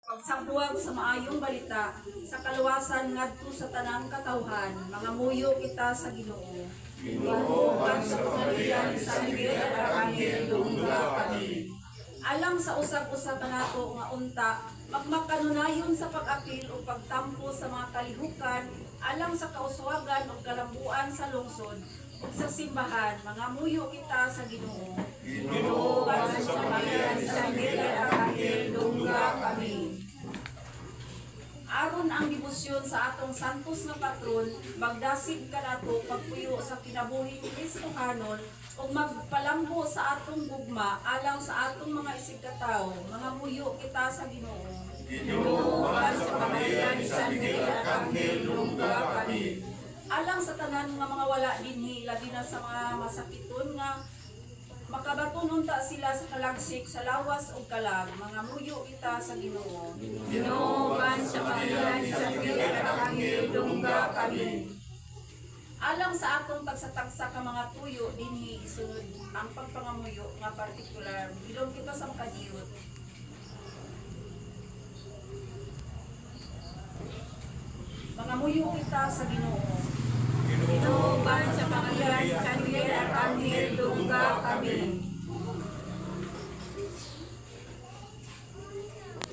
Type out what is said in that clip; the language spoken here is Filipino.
Pagsabuag sa maayong balita, sa kaluwasan ngadto sa tanang katawhan, mga muyo kita sa Ginoo. Ginoo, ang sa pamilya ni San Miguel Arcangel, dungga kami. Alang sa usab-usab nato nga unta, magmakanunayon sa pag-apil o pagtampo sa mga kalihukan, alang sa kauswagan o kalambuan sa lungsod, ug sa simbahan, mga muyo kita sa Ginoo. Ginoo, ang sa pamilya ni San Miguel Arcangel, dungga kami. Aron ang debosyon sa atong santos nga patron, magdasig kanato pagpuyo sa kinabuhi ni Kristohanon ug magpalambo sa atong gugma alang sa atong mga isigkatawo, mga muyo kita sa Ginoo. Ginoo, ang sa pamilya ni San Miguel Arcangel, dungga kami. Alang sa tanan nga mga wala dinhi, labi na sa mga masakiton nga makabaton unta sila sa kalagsik sa lawas o kalag, mga muyo kita sa Ginoo. Ginoo, ang sa pamilya ni San Miguel Arcangel, dungga kami. Alang sa atong tagsatagsa ka mga tuyo dinhi isunod ang pagpangamuyo nga partikular, bilog kita sa makadiyot. Mga muyo kita sa Ginoo.